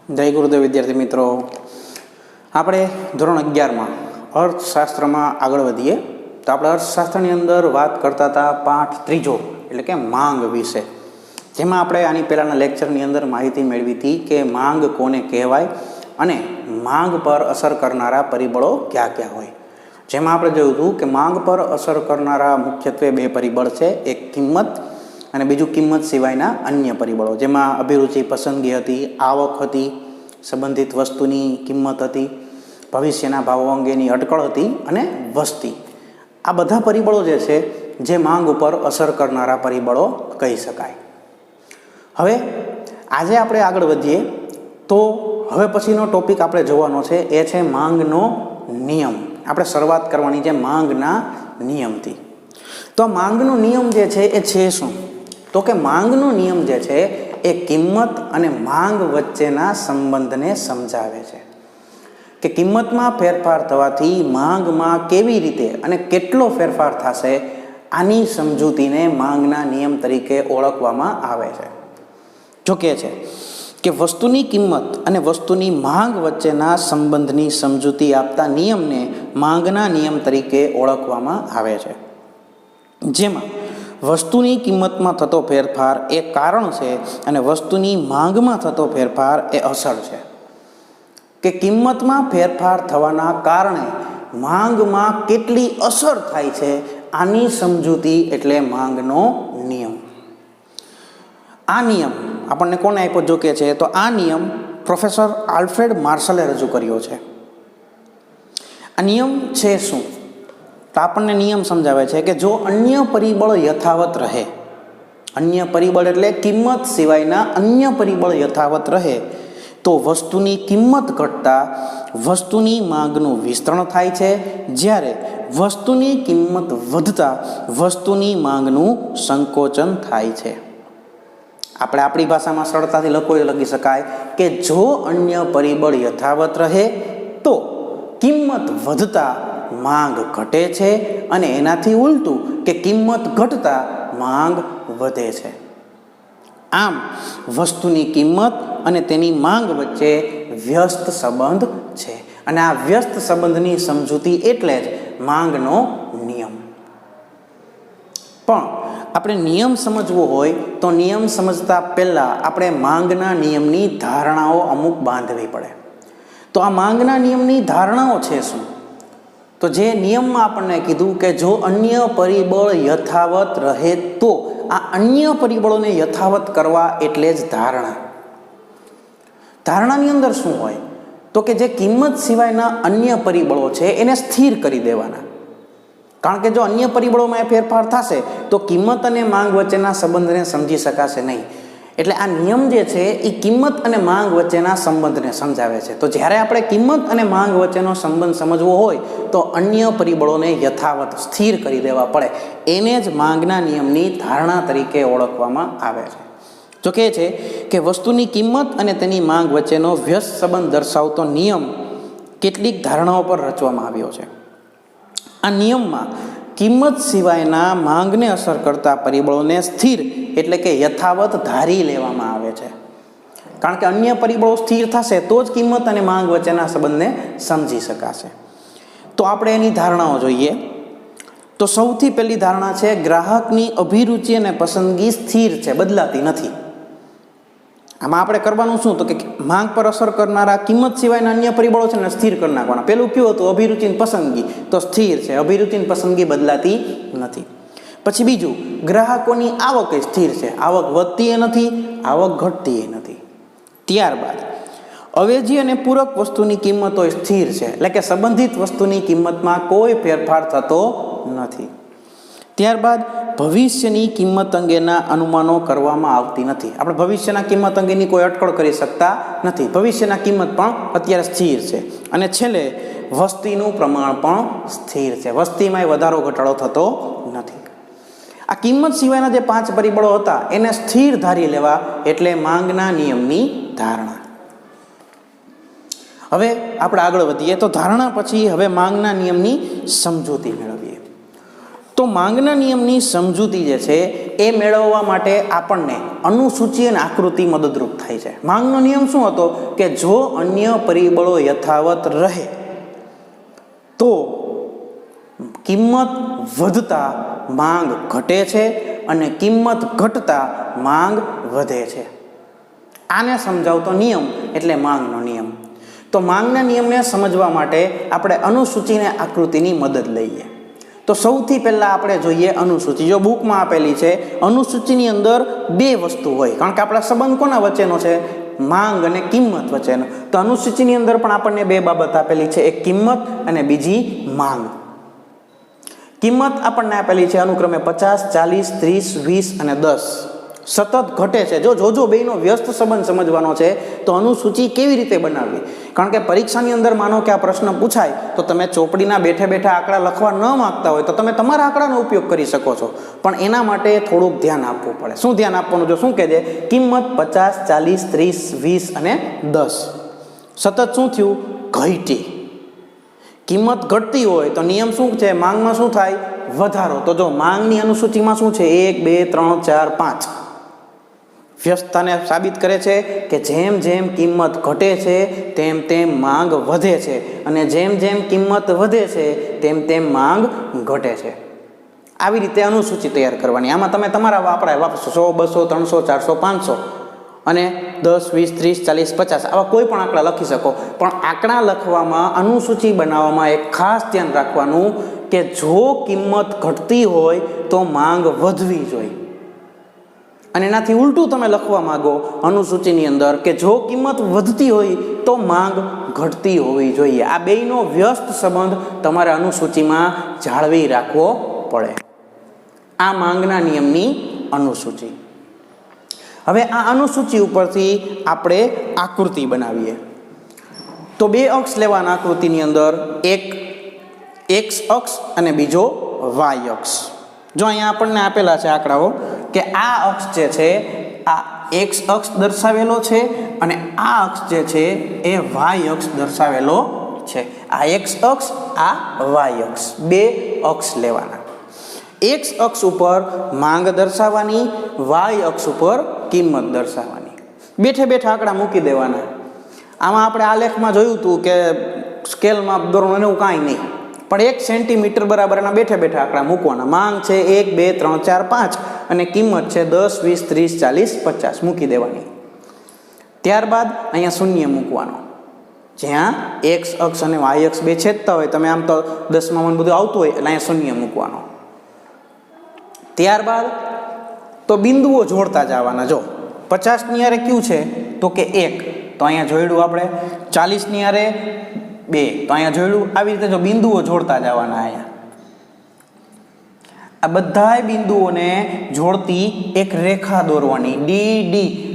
જય ગુરુદેવ વિદ્યાર્થી મિત્રો, આપણે ધોરણ 11માં અર્થશાસ્ત્રમાં આગળ વધીએ તો આપણે અર્થશાસ્ત્રની અંદર વાત કરતા હતા પાઠ ત્રીજો એટલે કે માંગ વિશે, જેમાં આપણે આની પહેલાંના લેક્ચરની અંદર માહિતી મેળવી હતી કે માંગ કોને કહેવાય અને માંગ પર અસર કરનારા પરિબળો કયા કયા હોય. જેમાં આપણે જોયું હતું કે માંગ પર અસર કરનારા મુખ્યત્વે બે પરિબળ છે, એક કિંમત અને બીજું કિંમત સિવાયના અન્ય પરિબળો, જેમાં અભિરુચિ, પસંદગી હતી, આવક હતી, સંબંધિત વસ્તુની કિંમત હતી, ભવિષ્યના ભાવો અંગેની અટકળ હતી અને વસ્તી. આ બધા પરિબળો જે છે જે માંગ ઉપર અસર કરનારા પરિબળો કહી શકાય. હવે આજે આપણે આગળ વધીએ તો હવે પછીનો ટોપિક આપણે જોવાનો છે એ છે માંગનો નિયમ. આપણે શરૂઆત કરવાની છે માંગના નિયમથી. તો માંગનો નિયમ જે છે એ છે શું? તો કે માંગનો નિયમ જે છે એ કિંમત અને માંગ વચ્ચેના સંબંધને સમજાવે છે કે કિંમતમાં ફેરફાર થવાથી માંગમાં કેવી રીતે અને કેટલો ફેરફાર થશે, આની સમજૂતીને માંગના નિયમ તરીકે ઓળખવામાં આવે છે. જો કે છે કે વસ્તુની કિંમત અને વસ્તુની માંગ વચ્ચેના સંબંધની સમજૂતી આપતા નિયમને માંગના નિયમ તરીકે ઓળખવામાં આવે છે, જેમાં વસ્તુની કિંમતમાં થતો ફેરફાર એ કારણ છે અને વસ્તુની માંગમાં થતો ફેરફાર એ અસર છે. કે કિંમતમાં ફેરફાર થવાના કારણે માંગમાં કેટલી અસર થાય છે, આની સમજૂતી એટલે માંગનો નિયમ. આ નિયમ આપણને કોને આપ્યો? જો કે છે તો આ નિયમ પ્રોફેસર આલ્ફ્રેડ માર્શલે રજૂ કર્યો છે. આ નિયમ છે શું? તો આપણને નિયમ સમજાવે છે કે જો અન્ય પરિબળ યથાવત રહે, અન્ય પરિબળ એટલે કિંમત સિવાયના અન્ય પરિબળ યથાવત રહે તો વસ્તુની કિંમત ઘટતા વસ્તુની માંગનું વિસ્તરણ થાય છે, જ્યારે વસ્તુની કિંમત વધતા વસ્તુની માંગનું સંકોચન થાય છે. આપણે આપણી ભાષામાં સરળતાથી લખી શકાય કે જો અન્ય પરિબળ યથાવત રહે તો કિંમત વધતા માંગ ઘટે છે અને એનાથી ઉલટું કે કિંમત ઘટતા માંગ વધે છે. આમ વસ્તુની કિંમત અને તેની માંગ વચ્ચે વ્યસ્ત સંબંધ છે અને આ વ્યસ્ત સંબંધની સમજૂતી એટલે જ માંગનો નિયમ. પણ આપણે નિયમ સમજવો હોય તો નિયમ સમજતા પહેલાં આપણે માંગના નિયમની ધારણાઓ અમુક બાંધવી પડે. તો આ માંગના નિયમની ધારણાઓ છે શું? તો જે નિયમમાં આપણને કીધું કે જો અન્ય પરિબળ યથાવત રહે તો આ અન્ય પરિબળોને યથાવત કરવા એટલે જ ધારણા. ધારણાની અંદર શું હોય? તો કે જે કિંમત સિવાયના અન્ય પરિબળો છે એને સ્થિર કરી દેવાના. કારણ કે જો અન્ય પરિબળોમાં ફેરફાર થશે તો કિંમત અને માંગ વચ્ચેના સંબંધને સમજી શકાશે નહીં. એટલે આ નિયમ જે છે એ કિંમત અને માંગ વચ્ચેના સંબંધને સમજાવે છે. તો જ્યારે આપણે કિંમત અને માંગ વચ્ચેનો સંબંધ સમજવો હોય તો અન્ય પરિબળોને યથાવત સ્થિર કરી દેવા પડે. એને જ માંગના નિયમની ધારણા તરીકે ઓળખવામાં આવે છે. જો કે છે કે વસ્તુની કિંમત અને તેની માંગ વચ્ચેનો વ્યસ્ત સંબંધ દર્શાવતો નિયમ કેટલીક ધારણાઓ પર રચવામાં આવ્યો છે. આ નિયમમાં કિંમત સિવાયના માંગને અસર કરતા પરિબળોને સ્થિર એટલે કે યથાવત ધારી લેવામાં આવે છે. કારણ કે અન્ય પરિબળો સ્થિર થશે તો જ કિંમત અને માંગ વચ્ચેના સંબંધને સમજી શકાશે. તો આપણે એની ધારણાઓ જોઈએ. તો સૌથી પહેલી ધારણા છે ગ્રાહકની અભિરુચિ અને પસંદગી સ્થિર છે, બદલાતી નથી. આમાં આપણે કરવાનું શું? તો કે માંગ પર અસર કરનારા કિંમત સિવાયના અન્ય પરિબળો છે ને સ્થિર કરી નાખવાના. પેલું કયું હતું? અભિરુચિ પસંદગી, તો સ્થિર છે. અભિરુચિ પસંદગી બદલાતી નથી. પછી બીજું, ગ્રાહકોની આવક એ સ્થિર છે, આવક વધતી એ નથી, આવક ઘટતી એ નથી. ત્યારબાદ અવેજી અને પૂરક વસ્તુની કિંમતો સ્થિર છે, એટલે કે સંબંધિત વસ્તુની કિંમતમાં કોઈ ફેરફાર થતો નથી. ત્યારબાદ ભવિષ્યની કિંમત અંગેના અનુમાનો કરવામાં આવતી નથી. આપણે ભવિષ્યના કિંમત અંગેની કોઈ અટકળ કરી શકતા નથી. ભવિષ્યના કિંમત પણ અત્યારે સ્થિર છે. અને છેલ્લે વસ્તીનું પ્રમાણ પણ સ્થિર છે, વસ્તીમાં વધારો ઘટાડો થતો નથી. આ કિંમત સિવાયના જે 5 પરિબળો હતા એને સ્થિર ધારી લેવા એટલે માંગના નિયમની ધારણા. હવે આપણે આગળ વધીએ તો ધારણા પછી હવે માંગના નિયમની સમજૂતી મેળવીએ. તો માંગના નિયમની સમજૂતી જે છે એ મેળવવા માટે આપણને અનુસૂચિ અને આકૃતિ મદદરૂપ થાય છે. માંગનો નિયમ શું હતો કે જો અન્ય પરિબળો યથાવત રહે તો કિંમત વધતા માંગ ઘટે છે અને કિંમત ઘટતા માંગ વધે છે. આને સમજાવતો નિયમ એટલે માંગનો નિયમ. તો માંગના નિયમને સમજવા માટે આપણે અનુસૂચિ અને આકૃતિની મદદ લઈએ. તો સૌથી પહેલાં આપણે જોઈએ અનુસૂચિ. જો બુકમાં આપેલી છે અનુસૂચિની અંદર બે વસ્તુ હોય, કારણ કે આપણા સંબંધ કોના વચ્ચેનો છે? માંગ અને કિંમત વચ્ચેનો. તો અનુસૂચિની અંદર પણ આપણને બે બાબત આપેલી છે, એક કિંમત અને બીજી માંગ. કિંમત આપણને આપેલી છે અનુક્રમે 50, 40, 30, 20 અને 10. સતત ઘટે છે. જો બેનો વ્યસ્ત સંબંધ સમજવાનો છે તો અનુસૂચિ કેવી રીતે બનાવવી? કારણ કે પરીક્ષાની અંદર માનો કે આ પ્રશ્ન પૂછાય તો તમે ચોપડીના બેઠે બેઠા આંકડા લખવા ન માંગતા હોય તો તમે તમારા આંકડાનો ઉપયોગ કરી શકો છો, પણ એના માટે થોડુંક ધ્યાન આપવું પડે. શું ધ્યાન આપવાનું? જો શું કહે છે? કિંમત 50, 40, 30, 20 અને 10 સતત શું થયું? ઘટી. કિંમત ઘટતી હોય તો નિયમ શું છે? માંગમાં શું થાય? વધારો. તો જો માંગની અનુસૂચિમાં શું છે? 1, 2, 3, 4, 5 વ્યસ્તતાને સાબિત કરે છે કે જેમ જેમ કિંમત ઘટે છે તેમ તેમ માંગ વધે છે અને જેમ જેમ કિંમત વધે છે તેમ તેમ માંગ ઘટે છે. આવી રીતે અનુસૂચિ તૈયાર કરવાની. આમાં તમે તમારા વાપરશો 100, 200, 300, 400, 500 અને 10, 20, 30, 40, 50 આવા કોઈ પણ આંકડા લખી શકો. પણ આંકડા લખવામાં, અનુસૂચિ બનાવવામાં એક ખાસ ધ્યાન રાખવાનું કે જો કિંમત ઘટતી હોય તો માંગ વધવી જોઈએ, અને એનાથી ઉલટું તમે લખવા માંગો અનુસૂચિની અંદર કે જો કિંમત વધતી હોય તો માંગ ઘટતી હોવી જોઈએ. આ બેયનો વ્યસ્ત સંબંધ તમારે અનુસૂચિમાં જાળવી રાખવો પડે. આ માંગના નિયમની અનુસૂચિ. હવે આ અનુસૂચિ ઉપરથી આપણે આકૃતિ બનાવીએ. તો બે અક્ષ લેવાના આકૃતિની અંદર, એક એક્સ અક્ષ અને બીજો વાય અક્ષ. જો અહીંયા આપણને આપેલા છે આંકડાઓ કે આ અક્ષ જે છે આ એક્સ અક્ષ દર્શાવેલો છે અને આ અક્ષ જે છે એ વાય અક્ષ દર્શાવેલો છે. આ એક્સ અક્ષ, આ વાય અક્ષ, બે અક્ષ લેવાના. એક્સ અક્ષ ઉપર માંગ દર્શાવવાની, વાય અક્ષ ઉપર કિંમત દર્શાવવાની. બેઠે બેઠા આંકડા મૂકી દેવાના. આમાં આપણે આલેખમાં જોયું હતું કે સ્કેલમાં દોરવાનું એવું કાંઈ નહીં, પણ 1 સેન્ટીમીટર બરાબર એના બેઠે બેઠા આંકડા મૂકવાના. માંગ છે 1, 2, 3, 4, 5 અને કિંમત છે 10, 20, 30, 40, 50 મૂકી દેવાની. ત્યારબાદ અહીંયા શૂન્ય મૂકવાનો. જ્યાં એક્સ અક્ષ અને વાય અક્ષ બે છેદતા હોય, તમે આમ તો 10માં બધું આવતું હોય એટલે અહીંયા શૂન્ય મૂકવાનો. ત્યારબાદ તો બિંદુઓ જોડતા જવાના. જો 50ની હારે કયું છે તો કે 1, તો અહીંયા જોડ્યું આપણે. 40ની હારે 2, તો અહીંયા જોડ્યું. આવી રીતે જો બિંદુઓ જોડતા જવાના. અહીંયા આ બધાય બિંદુઓને જોડતી એક રેખા દોરવાની, DD,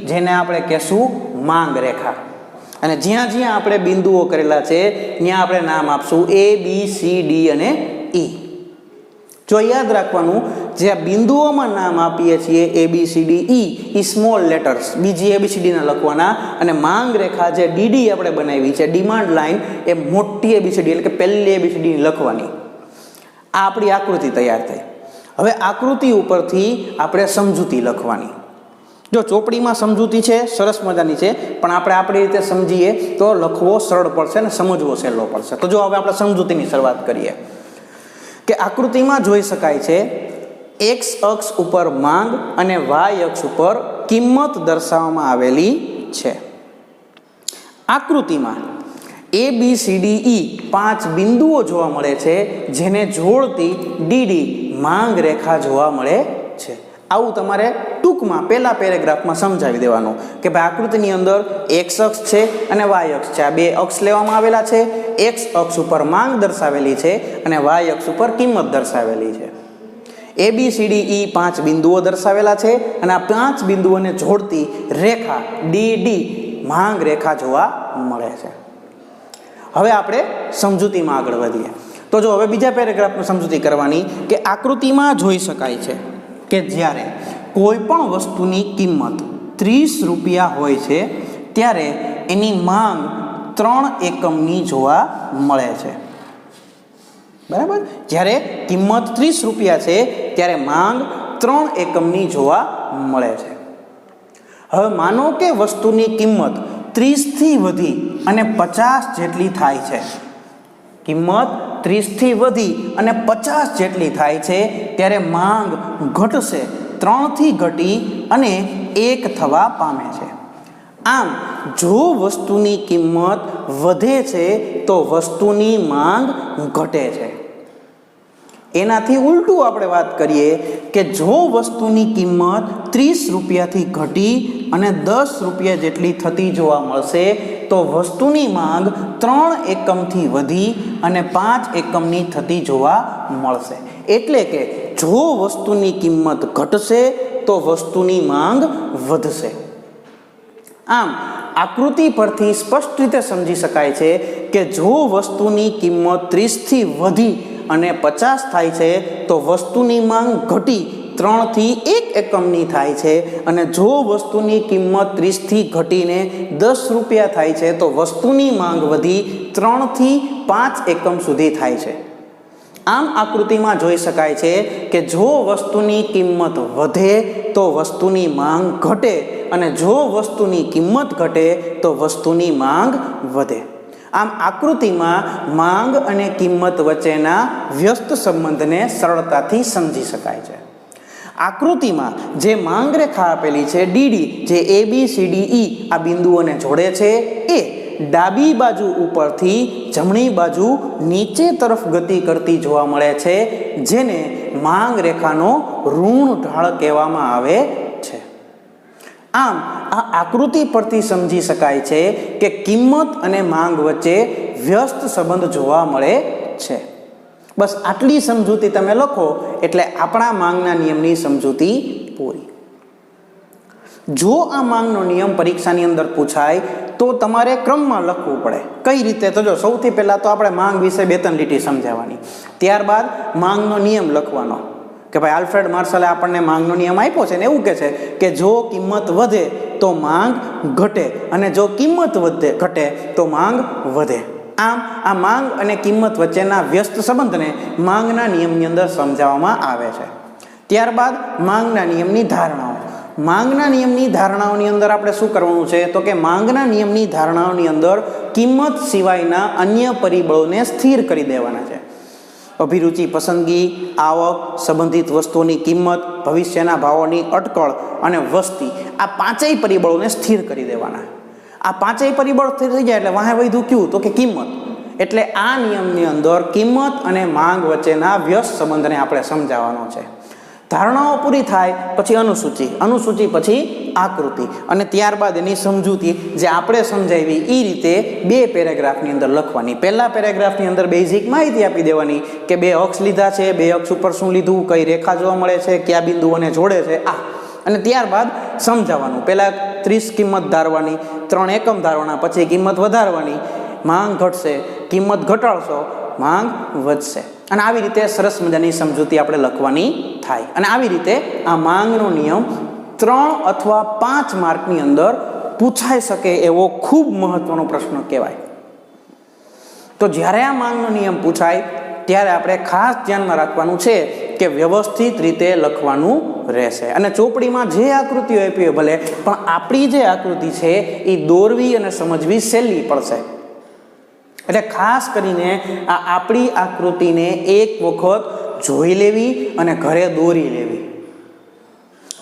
જેને આપણે કહેશું માંગ રેખા. અને જ્યાં જ્યાં આપણે બિંદુઓ કરેલા છે ત્યાં આપણે નામ આપશું A, B, C, D અને E. જો યાદ રાખવાનું, જે બિંદુઓમાં નામ આપીએ છીએ A, B, C, D, E A small letters, બીજી ABCD ના લખવાના, અને માંગ રેખા જે DD આપણે બનાવી છે, ડિમાન્ડ લાઈન, એ મોટી ABCD એટલે કે પહેલી ABCD લખવાની. આ આપણી આકૃતિ તૈયાર થઈ. હવે આકૃતિ ઉપરથી આપણે સમજૂતી લખવાની. જો ચોપડીમાં સમજૂતી છે, સરસ મજાની છે, પણ આપણે આપણી રીતે સમજીએ તો લખવો સરળ પડશે અને સમજવો સહેલો પડશે. તો જો હવે આપણે સમજૂતીની શરૂઆત કરીએ કે આકૃતિમાં જોઈ શકાય છે એક્સ અક્ષ ઉપર માંગ અને વાય અક્ષ ઉપર કિંમત દર્શાવવામાં આવેલી છે. આકૃતિમાં ABCDE 5 બિંદુઓ જોવા મળે છે, જેને જોડતી DD માંગ રેખા જોવા મળે છે. આવું તમારે ટૂંકમાં પહેલા પેરેગ્રાફમાં સમજાવી દેવાનું કે ભાઈ આકૃતિની અંદર એક્સ અક્ષ છે અને વાય અક્ષ છે. આ બે અક્ષ લેવામાં આવેલા છે. એક્સ અક્ષ ઉપર માંગ દર્શાવેલી છે અને વાય અક્ષ ઉપર કિંમત દર્શાવેલી છે. ABCDE 5 બિંદુઓ દર્શાવેલા છે અને આ 5 બિંદુઓને જોડતી રેખા DD માંગ રેખા જોવા મળે છે. હવે આપણે સમજૂતીમાં આગળ વધીએ. તો જો હવે બીજા પેરેગ્રાફમાં સમજૂતી કરવાની કે આકૃતિમાં જોઈ શકાય છે કે જ્યારે કોઈ પણ વસ્તુની કિંમત 30 રૂપિયા હોય છે ત્યારે એની માંગ 3 એકમની જોવા મળે છે. બરાબર. જ્યારે કિંમત 30 રૂપિયા છે ત્યારે માંગ 3 એકમની જોવા મળે છે. હવે માનો કે વસ્તુની કિંમત 30 થી વધી અને 50 જેટલી થાય છે. કિંમત 30 થી વધી અને 50 જેટલી થાય છે ત્યારે માંગ ઘટશે, 3 થી ઘટી અને 1 થવા પામે છે. આમ જો વસ્તુની કિંમત વધે છે તો વસ્તુની માંગ ઘટે છે. એનાથી ઉલટું આપણે વાત કરીએ કે જો વસ્તુની કિંમત 30 રૂપિયાથી ઘટી અને 10 રૂપિયા જેટલી થતી જોવા મળશે તો વસ્તુની માંગ 3 એકમથી વધી અને 5 એકમની થતી જોવા મળશે. એટલે કે જો વસ્તુની કિંમત ઘટશે તો વસ્તુની માંગ વધશે. આમ આકૃતિ પરથી સ્પષ્ટ રીતે સમજી શકાય છે કે જો વસ્તુની કિંમત 30 થી વધી અને 50 થાય છે તો વસ્તુની માંગ ઘટી 3 થી 1 એકમની થાય છે, અને જો વસ્તુની કિંમત 30 થી ઘટીને 10 રૂપિયા થાય છે તો વસ્તુની માંગ વધી 3 થી 5 એકમ સુધી થાય છે. આમ આકૃતિમાં જોઈ શકાય છે કે જો વસ્તુની કિંમત વધે તો વસ્તુની માંગ ઘટે અને જો વસ્તુની કિંમત ઘટે તો વસ્તુની માંગ વધે. આમ આકૃતિમાં માંગ અને કિંમત વચ્ચેના વ્યસ્ત સંબંધને સરળતાથી સમજી શકાય છે. આકૃતિમાં જે માંગ રેખા આપેલી છે ડીડી, જે ABCDE આ બિંદુઓને જોડે છે, એ ડાબી બાજુ ઉપરથી જમણી બાજુ નીચે તરફ ગતિ કરતી જોવા મળે છે, જેને માંગ રેખાનો ઋણ ઢાળ કહેવામાં આવે છે. આમ આ આકૃતિ પરથી સમજી શકાય છે કે કિંમત અને માંગ વચ્ચે વ્યસ્ત સંબંધ જોવા મળે છે. બસ આટલી સમજૂતી તમે લખો એટલે આપણા માંગના નિયમની સમજૂતી પૂરી. જો આ માંગનો નિયમ પરીક્ષાની અંદર પૂછાય તો તમારે ક્રમમાં લખવું પડે. કઈ રીતે? તો જો સૌથી પહેલા તો આપણે માંગ વિશે 2-3 લીટી સમજાવવાની, ત્યારબાદ માંગનો નિયમ લખવાનો કે ભાઈ આલ્ફ્રેડ માર્શલે આપણને માંગનો નિયમ આપ્યો છે ને એવું કહે છે કે જો કિંમત વધે તો માંગ ઘટે અને જો કિંમત ઘટે તો માંગ વધે. આમ આ માંગ અને કિંમત વચ્ચેના વ્યસ્ત સંબંધને માંગના નિયમની અંદર સમજાવવામાં આવે છે. ત્યારબાદ માંગના નિયમની ધારણાઓ. માંગના નિયમની ધારણાઓની અંદર આપણે શું કરવાનું છે તો કે માંગના નિયમની ધારણાઓની અંદર કિંમત સિવાયના અન્ય પરિબળોને સ્થિર કરી દેવાના છે. અભિરુચિ, પસંદગી, આવક, સંબંધિત વસ્તુઓની કિંમત, ભવિષ્યના ભાવોની અટકળ અને વસ્તી, આ 5 પરિબળોને સ્થિર કરી દેવાના. આ 5 પરિબળો સ્થિર થઈ જાય એટલે વાહે વધ્યું કયું તો કે કિંમત. એટલે આ નિયમની અંદર કિંમત અને માંગ વચ્ચેના વ્યસ્ત સંબંધને આપણે સમજાવવાનો છે. ધારણાઓ પૂરી થાય પછી અનુસૂચિ, અનુસૂચિ પછી આકૃતિ અને ત્યારબાદ એની સમજૂતી જે આપણે સમજાવી એ રીતે 2 પેરેગ્રાફની અંદર લખવાની. પહેલા પેરેગ્રાફની અંદર બેઝિક માહિતી આપી દેવાની કે 2 અક્ષ લીધા છે, 2 અક્ષ ઉપર શું લીધું, કઈ રેખા જોવા મળે છે, કયા બિંદુઓને જોડે છે, આ. અને ત્યારબાદ સમજાવવાનું. પહેલાં 30 કિંમત ધારવાની, 3 એકમ ધારવાના, પછી કિંમત વધારવાની, માંગ ઘટશે, કિંમત ઘટાડશો, માંગ વધશે. અને આવી રીતે સરસ મજાની સમજૂતી આપણે લખવાની થાય. અને આવી રીતે આ માંગનો નિયમ 3 અથવા 5 માર્કની અંદર પૂછાઈ શકે એવો ખૂબ મહત્વનો પ્રશ્ન કહેવાય. તો જ્યારે આ માંગનો નિયમ પૂછાય ત્યારે આપણે ખાસ ધ્યાનમાં રાખવાનું છે કે વ્યવસ્થિત રીતે લખવાનું રહેશે. અને ચોપડીમાં જે આકૃતિઓ આપી હોય ભલે, પણ આપણી જે આકૃતિ છે એ દોરવી અને સમજવી સહેલી પડશે. એટલે ખાસ કરીને આ આપણી આકૃતિને એક વખત જોઈ લેવી અને ઘરે દોરી લેવી.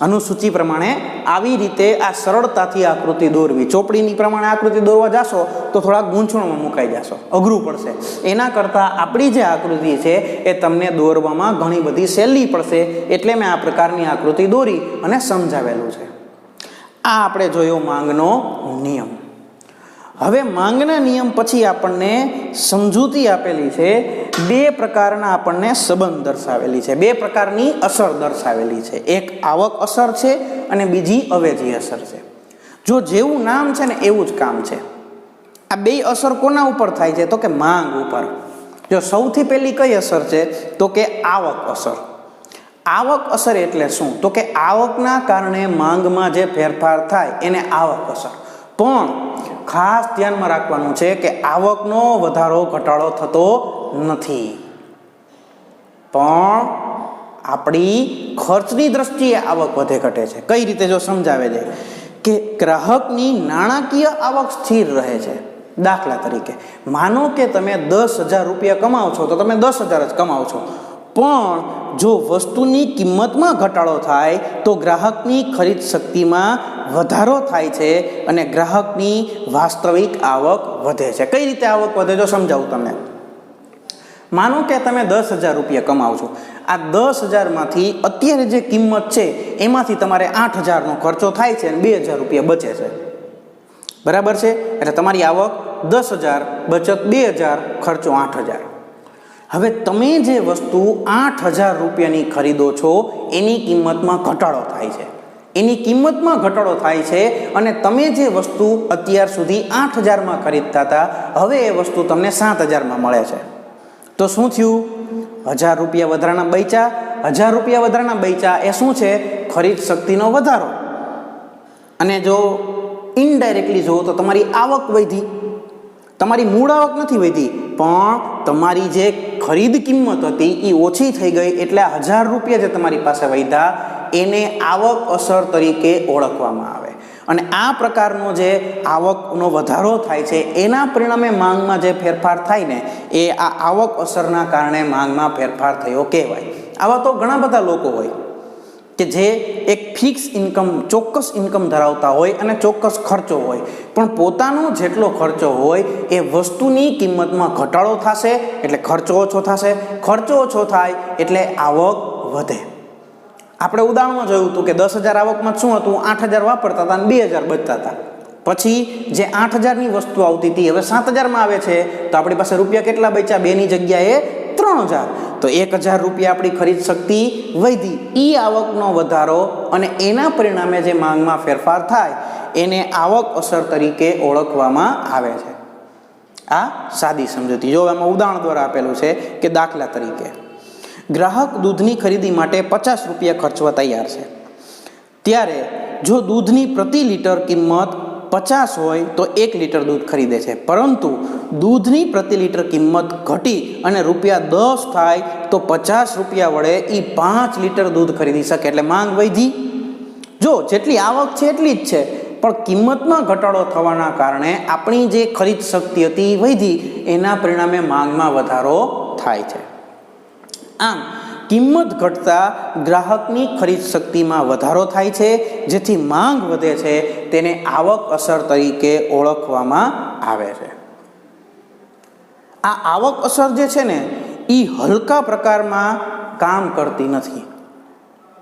અનુસૂચિ પ્રમાણે આવી રીતે આ સરળતાથી આકૃતિ દોરવી. ચોપડીની પ્રમાણે આકૃતિ દોરવા જાશો તો થોડા ગૂંચવણમાં મુકાઈ જશો, અઘરું પડશે. એના કરતાં આપણી જે આકૃતિ છે એ તમને દોરવામાં ઘણી બધી સહેલી પડશે. એટલે મેં આ પ્રકારની આકૃતિ દોરી અને સમજાવેલું છે. આ આપણે જોયો માંગનો નિયમ. હવે માંગના નિયમ પછી આપણને સમજૂતી આપેલી છે. 2 પ્રકારના આપણને સંબંધ દર્શાવેલી છે, 2 પ્રકારની અસર દર્શાવેલી છે. એક આવક અસર છે અને બીજી અવેજી અસર છે. જો જેવું નામ છે ને એવું જ કામ છે. આ 2 અસર કોના ઉપર થાય છે તો કે માંગ ઉપર. જો સૌથી પહેલી કઈ અસર છે તો કે આવક અસર. આવક અસર એટલે શું તો કે આવકના કારણે માંગમાં જે ફેરફાર થાય એને આવક અસર. પણ ખાસ ધ્યાનમાં રાખવાનું છે કે આવકનો વધારો ઘટાડો થતો નથી. પણ આપણી ખર્ચની દ્રષ્ટિએ આવક વધે ઘટે છે. કઈ રીતે જો સમજાવે છે કે ગ્રાહકની નાણાકીય આવક સ્થિર રહે છે. દાખલા તરીકે માનો કે તમે 10,000 રૂપિયા કમાવો છો તો તમે 10,000 જ કમાવો છો, પણ જો વસ્તુની કિંમતમાં ઘટાડો થાય તો ગ્રાહકની ખરીદ શક્તિમાં વધારો થાય છે અને ગ્રાહકની વાસ્તવિક આવક વધે છે. કઈ રીતે આવક વધે જો સમજાવું તમને. માનો કે તમે 10,000 રૂપિયા કમાવો છો, આ 10,000માંથી અત્યારે જે કિંમત છે એમાંથી તમારે 8,000નો ખર્ચો થાય છે અને 2,000 રૂપિયા બચે છે. બરાબર છે? એટલે તમારી આવક 10,000, બચત 2,000, ખર્ચો 8,000. હવે તમે જે વસ્તુ 8,000 રૂપિયાની ખરીદો છો એની કિંમતમાં ઘટાડો થાય છે. એની કિંમતમાં ઘટાડો થાય છે અને તમે જે વસ્તુ અત્યાર સુધી 8,000માં ખરીદતા હતા, હવે એ વસ્તુ તમને 7,000માં મળે છે. તો શું થયું? 1,000 રૂપિયા વધારાના બચ્યા. 1,000 રૂપિયા વધારાના બચ્યા એ શું છે? ખરીદ શક્તિનો વધારો. અને જો ઇનડાયરેક્ટલી જુઓ તો તમારી આવક વધી. તમારી મૂળ આવક નથી વધી, પણ તમારી જે ખરીદ કિંમત હતી એ ઓછી થઈ ગઈ, એટલે 1,000 રૂપિયા જે તમારી પાસે વધ્યા એને આવક અસર તરીકે ઓળખવામાં આવે. અને આ પ્રકારનો જે આવકનો વધારો થાય છે એના પરિણામે માંગમાં જે ફેરફાર થાય ને એ આ આવક અસરના કારણે માંગમાં ફેરફાર થયો કહેવાય. આવા તો ઘણા બધા લોકો હોય કે જે એક ફિક્સ ઇન્કમ, ચોક્કસ ઇન્કમ ધરાવતા હોય અને ચોક્કસ ખર્ચો હોય, પણ પોતાનો જેટલો ખર્ચો હોય એ વસ્તુની કિંમતમાં ઘટાડો થશે એટલે ખર્ચો ઓછો થશે, ખર્ચો ઓછો થાય એટલે આવક વધે. આપણે ઉદાહરણમાં જોયું હતું કે 10,000 આવકમાં શું હતું? 8,000 વાપરતા હતા અને 2,000 બચતા હતા. પછી જે 8,000ની વસ્તુ આવતી હતી હવે 7,000માં આવે છે, તો આપણી પાસે રૂપિયા કેટલા બચ્યા? 2ની જગ્યાએ 3,000. તો 1,000 રૂપિયા આપણી ખરીદ શક્તિ વધી. એ આવકનો વધારો અને એના પરિણામે જે માંગમાં ફેરફાર થાય એને આવક અસર તરીકે ઓળખવામાં આવે છે. આ સાદી સમજૂતી. જો એમાં ઉદાહરણ દ્વારા આપેલું છે કે દાખલા તરીકે ગ્રાહક દૂધની ખરીદી માટે 50 રૂપિયા ખર્ચવા તૈયાર છે. ત્યારે જો દૂધની પ્રતિ લીટર કિંમત 50 હોય તો 1 લીટર દૂધ ખરીદે છે, પરંતુ દૂધની પ્રતિ લીટર કિંમત ઘટી અને ₹10 થાય તો 50 રૂપિયા વડે એ 5 લીટર દૂધ ખરીદી શકે. એટલે માંગ વધી. જો જેટલી આવક છે એટલી જ છે, પણ કિંમતમાં ઘટાડો થવાના કારણે આપણી જે ખરીદ શક્તિ હતી એ વધી, એના પરિણામે માંગમાં વધારો થાય છે. આમ કિંમત ઘટતા ગ્રાહકની ખરીદ શક્તિમાં વધારો થાય છે, જેથી માંગ વધે છે. તેને આવક અસર તરીકે ઓળખવામાં આવે છે. આ આવક અસર જે છે ને એ હલકા પ્રકારમાં કામ કરતી નથી.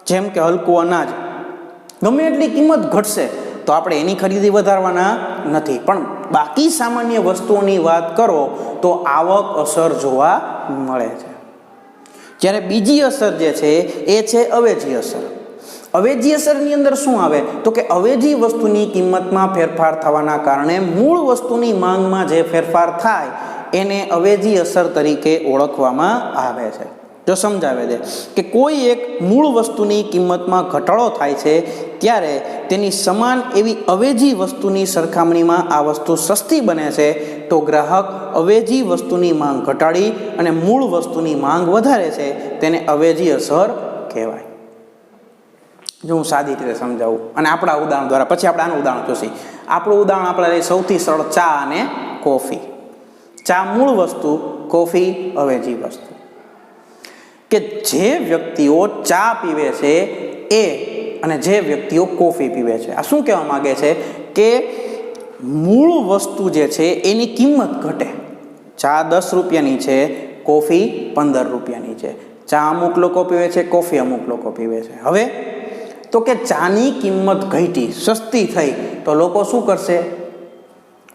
જેમ કે હલકું અનાજ, ગમે એટલી કિંમત ઘટશે તો આપણે એની ખરીદી વધારવાના નથી, પણ બાકી સામાન્ય વસ્તુઓની વાત કરો તો આવક અસર જોવા મળે છે. જ્યારે બીજી અસર જે છે એ છે અવેજી અસર. અવેજી અસરની અંદર શું આવે તો કે અવેજી વસ્તુની કિંમતમાં ફેરફાર થવાના કારણે મૂળ વસ્તુની માંગમાં જે ફેરફાર થાય એને અવેજી અસર તરીકે ઓળખવામાં આવે છે. જો સમજાવે છે કે કોઈ એક મૂળ વસ્તુની કિંમતમાં ઘટાડો થાય છે ત્યારે તેની સમાન એવી અવેજી વસ્તુની સરખામણીમાં આ વસ્તુ સસ્તી બને છે, તો ગ્રાહક અવેજી વસ્તુની માંગ ઘટાડી અને મૂળ વસ્તુની માંગ વધારે છે, તેને અવેજી અસર કહેવાય. જો હું સાદી રીતે સમજાવું અને આપણા ઉદાહરણ દ્વારા, પછી આપણે આનું ઉદાહરણ જોઈશું. આપણું ઉદાહરણ આપણે સૌથી સરળ ચા અને કોફી. ચા મૂળ વસ્તુ, કોફી અવેજી વસ્તુ. કે જે વ્યક્તિઓ ચા પીવે છે એ અને જે વ્યક્તિઓ કોફી પીવે છે, આ શું કહેવા માંગે છે કે મૂળ વસ્તુ જે છે એની કિંમત ઘટે. ચા 10 રૂપિયાની છે, કોફી 15 રૂપિયાની છે. ચા અમુક લોકો પીવે છે, કોફી અમુક લોકો પીવે છે. હવે તો કે ચાની કિંમત ઘટી, સસ્તી થઈ, તો લોકો શું કરશે?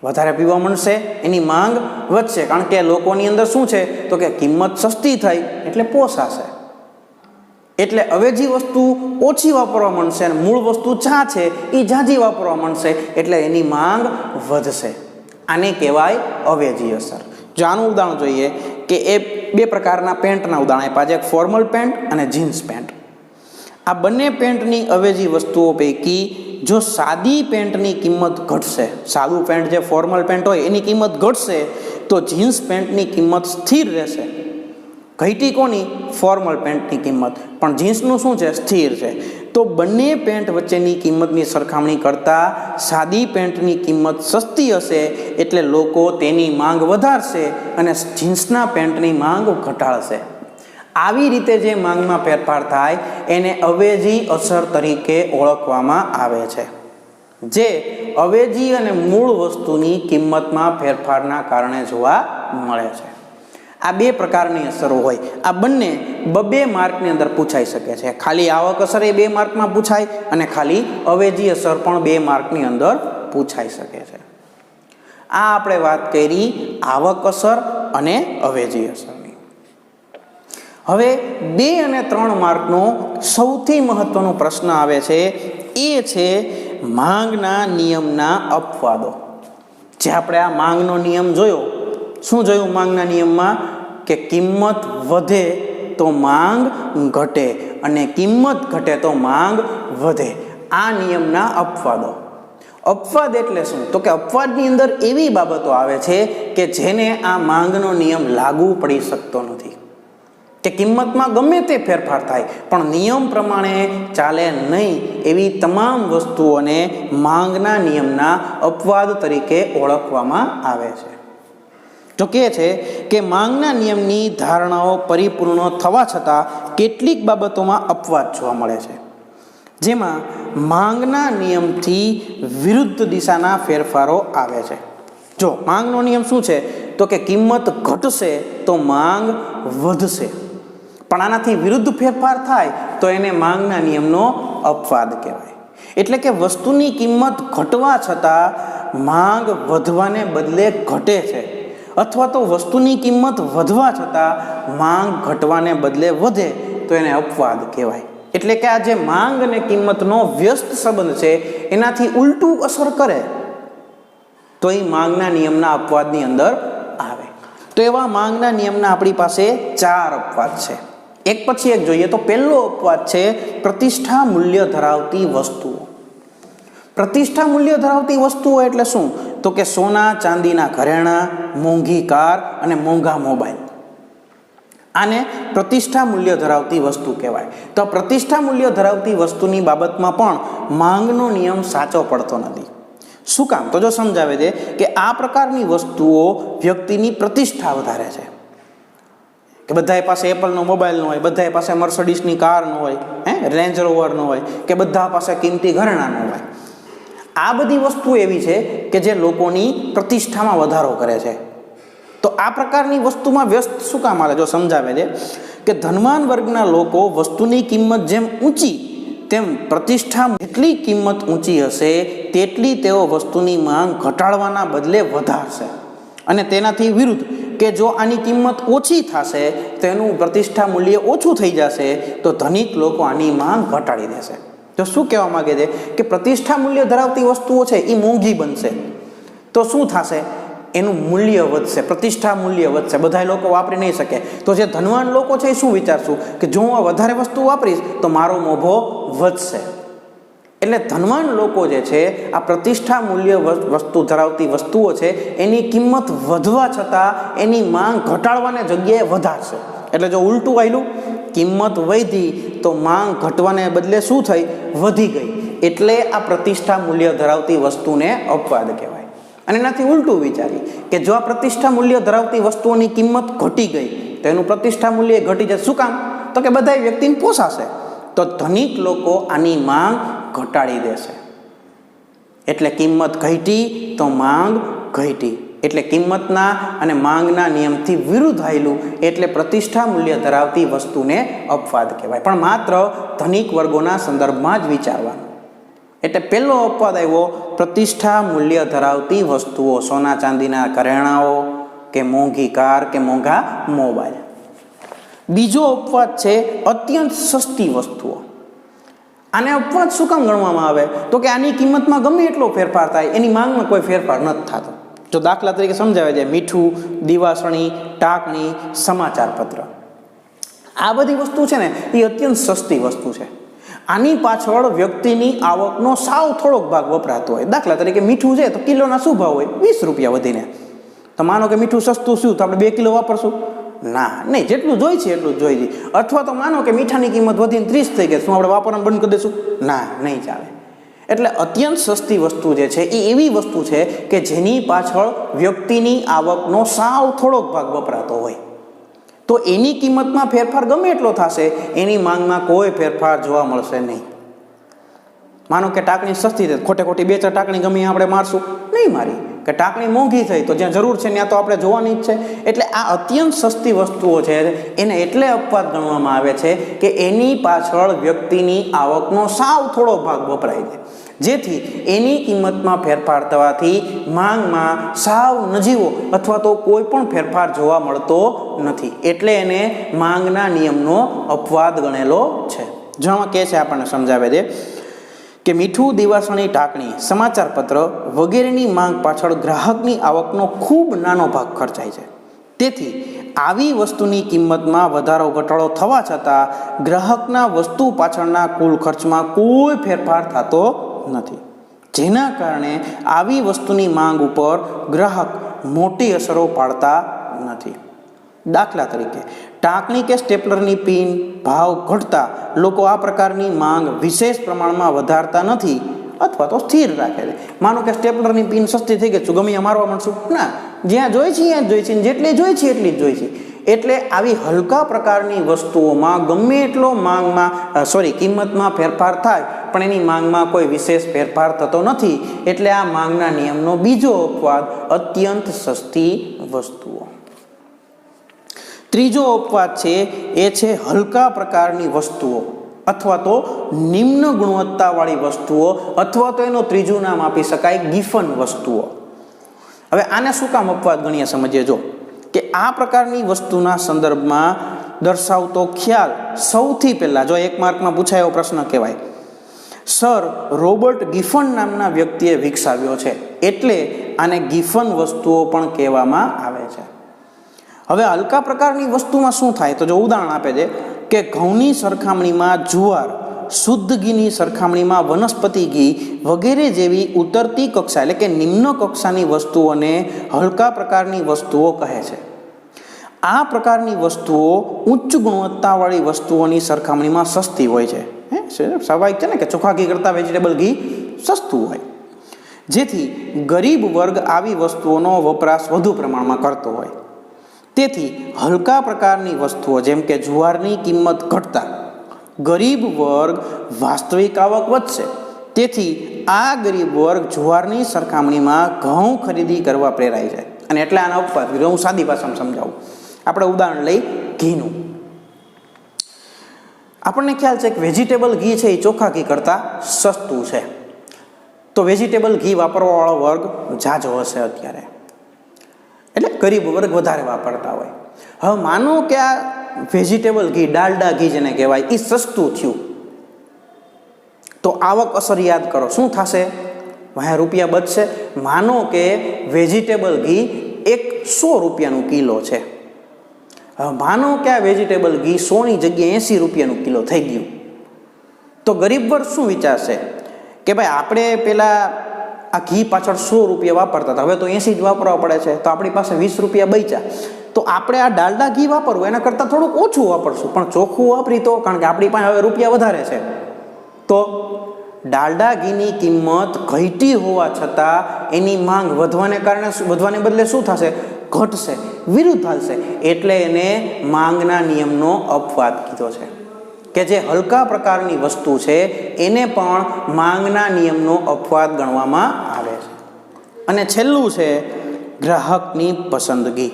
વધારે પીવા માંડશે, એની માંગ વધશે. કારણ કે લોકોની અંદર શું છે તો કે કિંમત સસ્તી થઈ એટલે પોસાશે, એટલે અવેજી વસ્તુ ઓછી વાપરવા માંડશે અને મૂળ વસ્તુ ચા છે એ ઝાઝી વાપરવા માંડશે, એટલે એની માંગ વધશે. આને કહેવાય અવેજી અસર. જો આનું ઉદાહરણ જોઈએ કે એ 2 પ્રકારના પેન્ટના ઉદાહરણ આપ્યા છે, એક ફોર્મલ પેન્ટ અને જીન્સ પેન્ટ. આ બંને પેન્ટની અવેજી વસ્તુઓ પૈકી જો સાદી પેન્ટની કિંમત ઘટશે, સાદું પેન્ટ જે ફોર્મલ પેન્ટ હોય એની કિંમત ઘટશે, તો જીન્સ પેન્ટની કિંમત સ્થિર રહેશે. ઘટી કોની? ફોર્મલ પેન્ટની કિંમત. પણ જીન્સનું શું છે? સ્થિર છે. તો બંને પેન્ટ વચ્ચેની કિંમતની સરખામણી કરતાં સાદી પેન્ટની કિંમત સસ્તી હશે એટલે લોકો તેની માંગ વધારશે અને જીન્સના પેન્ટની માંગ ઘટાડશે. આવી રીતે જે માંગમાં ફેરફાર થાય એને અવેજી અસર તરીકે ઓળખવામાં આવે છે, જે અવેજી અને મૂળ વસ્તુની કિંમતમાં ફેરફારના કારણે જોવા મળે છે. આ બે પ્રકારની અસરો હોય. આ બંને બે માર્કની અંદર પૂછાઈ શકે છે. ખાલી આવક અસર એ 2 માર્કમાં પૂછાય અને ખાલી અવેજી અસર પણ 2 માર્કની અંદર પૂછાઈ શકે છે. આ આપણે વાત કરી આવક અસર અને અવેજી અસરની. હવે 2 અને 3 માર્કનો સૌથી મહત્વનો પ્રશ્ન આવે છે, એ છે માંગના નિયમના અપવાદો. જે આપણે આ માંગનો નિયમ જોયો, શું જોયું માંગના નિયમમાં? કે કિંમત વધે તો માંગ ઘટે અને કિંમત ઘટે તો માંગ વધે. આ નિયમના અપવાદો. અપવાદ એટલે શું? તો કે અપવાદની અંદર એવી બાબતો આવે છે કે જેને આ માંગનો નિયમ લાગુ પડી શકતો નથી, કે કિંમતમાં ગમે તે ફેરફાર થાય પણ નિયમ પ્રમાણે ચાલે નહીં એવી તમામ વસ્તુઓને માંગના નિયમના અપવાદ તરીકે ઓળખવામાં આવે છે. તો કહે છે કે માંગના નિયમની ધારણાઓ પરિપૂર્ણ થવા છતાં કેટલીક બાબતોમાં અપવાદ જોવા મળે છે, જેમાં માંગના નિયમથી વિરુદ્ધ દિશાના ફેરફારો આવે છે. જો માંગનો નિયમ શું છે? તો કે કિંમત ઘટશે તો માંગ વધશે, પણ આનાથી વિરુદ્ધ ફેરફાર થાય તો એને માંગના નિયમનો અપવાદ કહેવાય. એટલે કે વસ્તુની કિંમત ઘટવા છતાં માંગ વધવાને બદલે ઘટે છે, અથવા તો વસ્તુની કિંમત વધવા છતાં માંગ ઘટવાને બદલે વધે તો એને અપવાદ કહેવાય. એટલે કે આ જે માંગ અને કિંમતનો વ્યસ્ત સંબંધ છે એનાથી ઉલટું અસર કરે તો એ માંગના નિયમના અપવાદની અંદર આવે. તો એવા માંગના નિયમના આપણી પાસે 4 અપવાદ છે. એક પછી એક જોઈએ. તો પહેલો અપવાદ છે પ્રતિષ્ઠા મૂલ્ય ધરાવતી વસ્તુઓ. પ્રતિષ્ઠા મૂલ્ય ધરાવતી વસ્તુઓ એટલે શું? તો કે સોના ચાંદીના ઘરેણાં, મોંઘી કાર અને મોંઘા મોબાઈલ. આને પ્રતિષ્ઠા મૂલ્ય ધરાવતી વસ્તુ કહેવાય. તો પ્રતિષ્ઠા મૂલ્ય ધરાવતી વસ્તુની બાબતમાં પણ માંગનો નિયમ સાચો પડતો નથી. શું કામ? તો જો સમજાવે છે કે આ પ્રકારની વસ્તુઓ વ્યક્તિની પ્રતિષ્ઠા વધારે છે. કે બધાય પાસે એપલનો મોબાઈલ ન હોય, બધાય પાસે મર્સિડીઝની કાર ન હોય, રેન્જ રોવર ન હોય, કે બધા પાસે કિંમતી ઘરેણાં ન હોય. આ બધી વસ્તુ એવી છે કે જે લોકોની પ્રતિષ્ઠામાં વધારો કરે છે. તો આ પ્રકારની વસ્તુમાં વ્યસ્ત શું કામ આવે? જો સમજાવે છે કે ધનવાન વર્ગના લોકો વસ્તુની કિંમત જેમ ઊંચી તેમ પ્રતિષ્ઠા જેટલી કિંમત ઊંચી હશે તેટલી તેઓ વસ્તુની માંગ ઘટાડવાના બદલે વધારશે. અને તેનાથી વિરુદ્ધ કે જો આની કિંમત ઓછી થશે તો એનું પ્રતિષ્ઠા મૂલ્ય ઓછું થઈ જશે તો ધનિક લોકો આની માંગ ઘટાડી દેશે. તો શું કહેવા માંગે છે કે પ્રતિષ્ઠા મૂલ્ય ધરાવતી વસ્તુઓ છે એ મોંઘી બનશે તો શું થશે? એનું મૂલ્ય વધશે, પ્રતિષ્ઠા મૂલ્ય વધશે, બધા લોકો વાપરી નહીં શકે. તો જે ધનવાન લોકો છે એ શું વિચારશું કે જો હું વધારે વસ્તુ વાપરીશ તો મારો મોભો વધશે. એટલે ધનવાન લોકો જે છે આ પ્રતિષ્ઠા મૂલ્ય વસ્તુ ધરાવતી વસ્તુઓ છે એની કિંમત વધવા છતાં એની માંગ ઘટાડવાને જગ્યાએ વધારશે. એટલે જો ઉલટું આવેલું, કિંમત વધી તો માંગ ઘટવાને બદલે શું થઈ? વધી ગઈ. એટલે આ પ્રતિષ્ઠા મૂલ્ય ધરાવતી વસ્તુને અપવાદ કહેવાય. અને એનાથી ઉલટું વિચારી કે જો આ પ્રતિષ્ઠા મૂલ્ય ધરાવતી વસ્તુઓની કિંમત ઘટી ગઈ તો એનું પ્રતિષ્ઠા મૂલ્ય ઘટી જશે. શું કામ? તો કે બધા વ્યક્તિને પોસાશે. તો ધનિક લોકો આની માંગ ઘટાડી દેશે. એટલે કિંમત ઘટી તો માંગ ઘટી. એટલે કિંમતના અને માંગના નિયમથી વિરુદ્ધ આવેલું એટલે પ્રતિષ્ઠા મૂલ્ય ધરાવતી વસ્તુને અપવાદ કહેવાય. પણ માત્ર ધનિક વર્ગોના સંદર્ભમાં જ વિચારવાનું. એટલે પહેલો અપવાદ આવ્યો પ્રતિષ્ઠા મૂલ્ય ધરાવતી વસ્તુઓ, સોના ચાંદીના ઘરેણાઓ કે મોંઘી કાર કે મોંઘા મોબાઈલ. બીજો અપવાદ છે અત્યંત સસ્તી વસ્તુઓ. આને અપવાદ શું કામ ગણવામાં આવે? તો કે આની કિંમતમાં ગમે એટલો ફેરફાર થાય એની માંગમાં કોઈ ફેરફાર નથી થતો. જો દાખલા તરીકે સમજાવે છે મીઠું, દિવાસળી, ટાંકણી, સમાચાર પત્ર. આ બધી વસ્તુ છે ને એ અત્યંત સસ્તી વસ્તુ છે. આની પાછળ વ્યક્તિની આવકનો સાવ થોડોક ભાગ વપરાતો હોય. દાખલા તરીકે મીઠું છે તો કિલોના શું ભાવ હોય? 20 રૂપિયા વધીને. તો માનો કે મીઠું સસ્તું શું તો આપણે 2 કિલો વાપરશું ના, નહીં, જેટલું જોઈ છે એટલું જ જોઈ છે. અથવા તો માનો કે મીઠાની કિંમત વધીને 30 થઈ ગઈ, શું આપણે વાપરવાનું બંધ કરી દઈશું? ના, નહીં ચાલે. એટલે અત્યંત સસ્તી વસ્તુ જે છે એ એવી વસ્તુ છે કે જેની પાછળ વ્યક્તિની આવકનો સાવ થોડોક ભાગ વપરાતો હોય, તો એની કિંમતમાં ફેરફાર ગમે એટલો થશે, એની માંગમાં કોઈ ફેરફાર જોવા મળશે નહીં. માનો કે ટાંકણી સસ્તી થઈ, ખોટે ખોટી 2-4 ટાંકણી ગમે આપણે મારશું? નહીં મારી. કે ટાંકણી મોંઘી થઈ તો જ્યાં જરૂર છે ત્યાં તો આપણે જોવાની જ છે. એટલે આ અત્યંત સસ્તી વસ્તુઓ છે એને એટલે અપવાદ ગણવામાં આવે છે કે એની પાછળ વ્યક્તિની આવકનો સાવ થોડો ભાગ વપરાય છે, જેથી એની કિંમતમાં ફેરફાર થવાથી માંગમાં સાવ નજીવો અથવા તો કોઈ પણ ફેરફાર જોવા મળતો નથી. એટલે એને માંગના નિયમનો અપવાદ ગણેલો છે. જેમાં કહે છે, આપણને સમજાવે છે કે મીઠું, દિવાસળી, ટાંકણી, સમાચાર પત્ર વગેરેની માંગ પાછળ ગ્રાહકની આવકનો ખૂબ નાનો ભાગ ખર્ચાય છે. તેથી આવી વસ્તુની કિંમતમાં વધારો ઘટાડો થવા છતાં ગ્રાહકના વસ્તુ પાછળના કુલ ખર્ચમાં કોઈ ફેરફાર થતો નથી, જેના કારણે આવી વસ્તુની માંગ ઉપર ગ્રાહક મોટી અસરો પાડતા નથી. દાખલા તરીકે ટાંકણી કે સ્ટેપલરની પિન ભાવ ઘટતા લોકો આ પ્રકારની માંગ વિશેષ પ્રમાણમાં વધારતા નથી અથવા તો સ્થિર રાખે છે. માનો કે સ્ટેપલરની પિન સસ્તી થઈ ગઈ, ગમે મારવા મળશું? ના, જ્યાં જોઈ છે ત્યાં જ જોઈ છે, જેટલી જોઈ છે એટલી જ જોઈ છે. એટલે આવી હલકા પ્રકારની વસ્તુઓમાં ગમે એટલો કિંમતમાં ફેરફાર થાય પણ એની માંગમાં કોઈ વિશેષ ફેરફાર થતો નથી. એટલે આ માંગના નિયમનો બીજો અપવાદ અત્યંત સસ્તી વસ્તુઓ. ત્રીજો અપવાદ છે એ છે હલકા પ્રકારની વસ્તુઓ અથવા તો નિમ્ન ગુણવત્તાવાળી વસ્તુઓ, અથવા તો એનું ત્રીજું નામ આપી શકાય ગિફન વસ્તુઓ. હવે આને શું કામ અપવાદ ગણીએ સમજીએ. જો કે આ પ્રકારની વસ્તુના સંદર્ભમાં દર્શાવતો ખ્યાલ સૌથી પહેલા, જો 1 માર્કમાં પૂછાય એવો પ્રશ્ન કહેવાય, સર રોબર્ટ ગિફન નામના વ્યક્તિએ વિકસાવ્યો છે, એટલે આને ગિફન વસ્તુઓ પણ કહેવામાં આવે છે. હવે હલકા પ્રકારની વસ્તુમાં શું થાય, તો જો ઉદાહરણ આપે છે કે ઘઉંની સરખામણીમાં જુવાર, શુદ્ધ ઘીની સરખામણીમાં વનસ્પતિ ઘી વગેરે જેવી ઉતરતી કક્ષા એટલે કે નિમ્ન કક્ષાની વસ્તુઓને હલકા પ્રકારની વસ્તુઓ કહે છે. આ પ્રકારની વસ્તુઓ ઉચ્ચ ગુણવત્તાવાળી વસ્તુઓની સરખામણીમાં સસ્તી હોય છે. સ્વાભાવિક છે ને કે ચોખ્ખા ઘી કરતાં વેજીટેબલ ઘી સસ્તું હોય, જેથી ગરીબ વર્ગ આવી વસ્તુઓનો વપરાશ વધુ પ્રમાણમાં કરતો હોય. તેથી હલકા પ્રકારની વસ્તુઓ જેમ કે જુવારની કિંમત ઘટતા ગરીબ વર્ગ વાસ્તવિક આવક વધશે. તેથી આ ગરીબ વર્ગ જુવારની સરખામણીમાં ઘઉં ખરીદી કરવા પ્રેરાય છે. અને એટલે આના અપવાદ હું સાદી ભાષામાં સમજાવું. આપણે ઉદાહરણ લઈ ઘીનું. આપણને ખ્યાલ છે કે વેજીટેબલ ઘી છે એ ચોખ્ખા ઘી કરતાં સસ્તું છે, તો વેજીટેબલ ઘી વાપરવાવાળો વર્ગ ઝાઝો હશે અત્યારે, એટલે ગરીબ વર્ગ વધારે વાપરતા હોય. હવે માનો કે આ વેજીટેબલ ઘી, ડાલડા ઘી જેને કહેવાય, એ સસ્તું થયું, તો આવક અસર યાદ કરો, શું થશે? વાહ રૂપિયા બચશે. માનો કે વેજીટેબલ ઘી 100 રૂપિયાનું કિલો છે. હવે માનો કે આ વેજીટેબલ ઘી 100ની જગ્યાએ 80 રૂપિયાનું કિલો થઈ ગયું, તો ગરીબ વર્ગ શું વિચારશે કે ભાઈ આપણે પેલા આ ઘી પાછળ 100 રૂપિયા વાપરતા હતા, હવે તો 80 જ વાપરવા પડે છે, તો આપણી પાસે 20 રૂપિયા બચ્યા, તો આપણે આ ડાલડા ઘી વાપરવું એના કરતાં થોડુંક ઓછું વાપરશું, પણ ચોખ્ખું વાપરી તો, કારણ કે આપણી પાસે હવે રૂપિયા વધારે છે. તો ડાલડા ઘીની કિંમત ઘટી હોવા છતાં એની માંગ વધવાને બદલે શું થશે? ઘટશે, વિરુદ્ધ હાલશે. એટલે એને માંગના નિયમનો અપવાદ કીધો છે કે જે હલકા પ્રકારની વસ્તુ છે એને પણ માંગના નિયમનો અપવાદ ગણવામાં આવે છે. અને છેલ્લું છે ગ્રાહકની પસંદગી,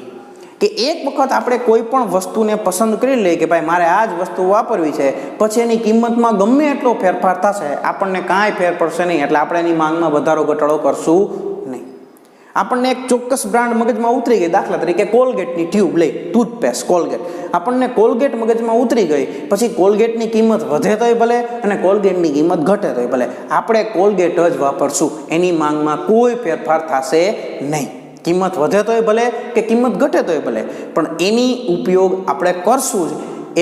કે એક વખત આપણે કોઈ પણ વસ્તુને પસંદ કરી લઈએ કે ભાઈ મારે આ જ વસ્તુ વાપરવી છે, પછી એની કિંમતમાં ગમે એટલો ફેરફાર થશે, આપણને કાંઈ ફેર પડશે નહીં, એટલે આપણે એની માંગમાં વધારો ઘટાડો કરશું નહીં. આપણને એક ચોક્કસ બ્રાન્ડ મગજમાં ઉતરી ગઈ, દાખલા તરીકે કોલગેટની ટ્યુબ લઈ, ટૂથપેસ્ટ કોલગેટ, આપણને કોલગેટ મગજમાં ઉતરી ગઈ, પછી કોલગેટની કિંમત વધે તોય ભલે અને કોલગેટની કિંમત ઘટે તોય ભલે, આપણે કોલગેટ જ વાપરશું, એની માંગમાં કોઈ ફેરફાર થશે નહીં. કિંમત વધે તોય ભલે કે કિંમત ઘટે તોય ભલે, પણ એની ઉપયોગ આપણે કરશું જ,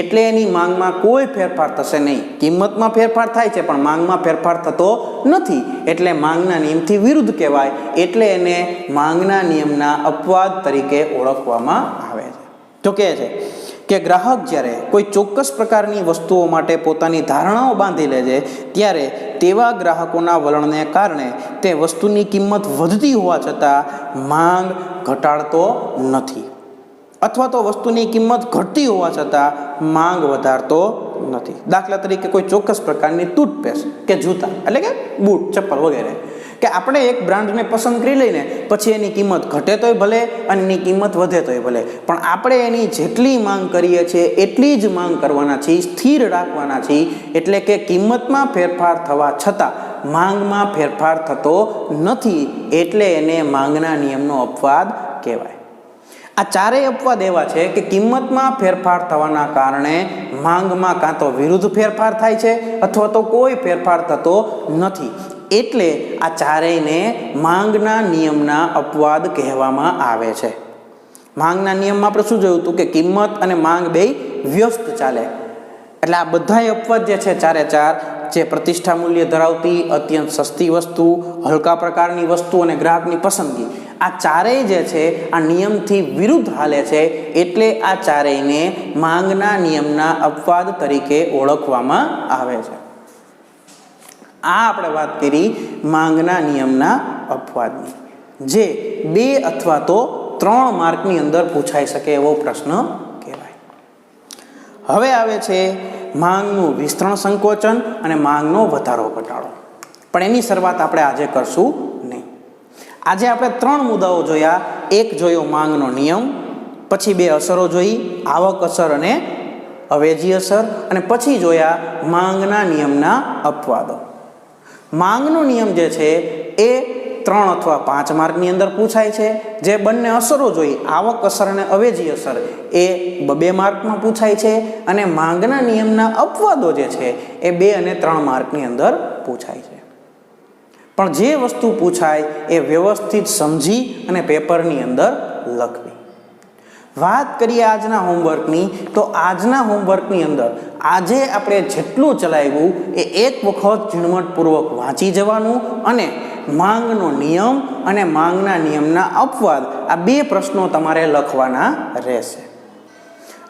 એટલે એની માંગમાં કોઈ ફેરફાર થશે નહીં. કિંમતમાં ફેરફાર થાય છે પણ માંગમાં ફેરફાર થતો નથી, એટલે માંગના નિયમથી વિરુદ્ધ કહેવાય, એટલે એને માંગના નિયમના અપવાદ તરીકે ઓળખવામાં આવે છે. તો કહે છે કે ગ્રાહક જ્યારે કોઈ ચોક્કસ પ્રકારની વસ્તુઓ માટે પોતાની ધારણાઓ બાંધી લે છે ત્યારે તેવા ગ્રાહકોના વલણને કારણે તે વસ્તુની કિંમત વધતી હોવા છતાં માંગ ઘટાડતો નથી, અથવા તો વસ્તુની કિંમત ઘટતી હોવા છતાં માંગ વધારતો નથી. દાખલા તરીકે કોઈ ચોક્કસ પ્રકારની ટૂથપેસ્ટ કે જૂતા એટલે કે બૂટ ચપ્પલ વગેરે, કે આપણે એક બ્રાન્ડને પસંદ કરી લઈને પછી એની કિંમત ઘટે તોય ભલે અને એની કિંમત વધે તોય ભલે, પણ આપણે એની જેટલી માંગ કરીએ છીએ એટલી જ માંગ કરવાના છીએ, સ્થિર રાખવાના છીએ. એટલે કે કિંમતમાં ફેરફાર થવા છતાં માંગમાં ફેરફાર થતો નથી, એટલે એને માંગના નિયમનો અપવાદ કહેવાય. આ ચારેય અપવાદ એવા છે કે કિંમતમાં ફેરફાર થવાના કારણે માંગમાં કાં તો વિરુદ્ધ ફેરફાર થાય છે અથવા તો કોઈ ફેરફાર થતો નથી. એટલે આ ચારેયને માંગના નિયમના અપવાદ કહેવામાં આવે છે. માંગના નિયમમાં આપણે શું જોયું હતું કે કિંમત અને માંગ બેય વ્યસ્ત ચાલે. એટલે આ બધાય અપવાદ જે છે ચારે ચાર, જે પ્રતિષ્ઠા મૂલ્ય ધરાવતી અત્યંત સસ્તી વસ્તુ, હલકા પ્રકારની વસ્તુ અને ગ્રાહકની પસંદગી, આ ચારેય જે છે આ નિયમથી વિરુદ્ધ હાલે છે. એટલે આ ચારેયને માંગના નિયમના અપવાદ તરીકે ઓળખવામાં આવે છે. આ આપણે વાત કરી માંગના નિયમના અપવાદની, જે 2 અથવા તો 3 માર્કની અંદર પૂછાઈ શકે એવો પ્રશ્ન કહેવાય. હવે આવે છે માંગનું વિસ્તરણ સંકોચન અને માંગનો વધારો ઘટાડો. પણ એની શરૂઆત આપણે આજે કરશું નહીં. આજે આપણે 3 મુદ્દાઓ જોયા. એક જોયો માંગનો નિયમ, પછી 2 અસરો જોઈ, આવક અસર અને અવેજી અસર, અને પછી જોયા માંગના નિયમના અપવાદો. માંગનો નિયમ જે છે એ 3 અથવા 5 માર્કની અંદર પૂછાય છે. જે બંને અસરો જોઈ, આવક અસર અને અવેજી અસર, એ 2 માર્કમાં પૂછાય છે. અને માંગના નિયમના અપવાદો જે છે એ 2 અને 3 માર્કની અંદર પૂછાય છે. પણ જે વસ્તુ પૂછાય એ વ્યવસ્થિત સમજી અને પેપરની અંદર લખવી. વાત કરીએ આજના હોમવર્કની, તો આજના હોમવર્કની અંદર આજે આપણે જેટલું ચલાવ્યું એ એક વખત ઝીણવટપૂર્વક વાંચી જવાનું અને માંગનો નિયમ અને માંગના નિયમના અપવાદ આ 2 પ્રશ્નો તમારે લખવાના રહેશે.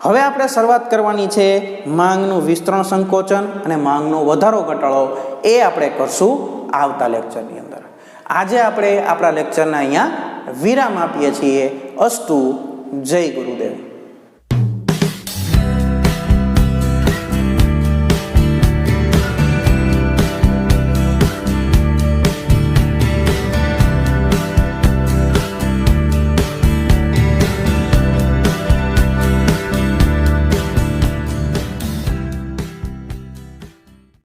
હવે આપણે શરૂઆત કરવાની છે માંગનું વિસ્તરણ સંકોચન અને માંગનો વધારો ઘટાડો. એ આપણે કરશું આવતા લેક્ચરની અંદર. આજે આપણે આપણા લેક્ચરના અહીંયા વિરામ આપીએ છીએ. અસ્તુ. જય ગુરુદેવ.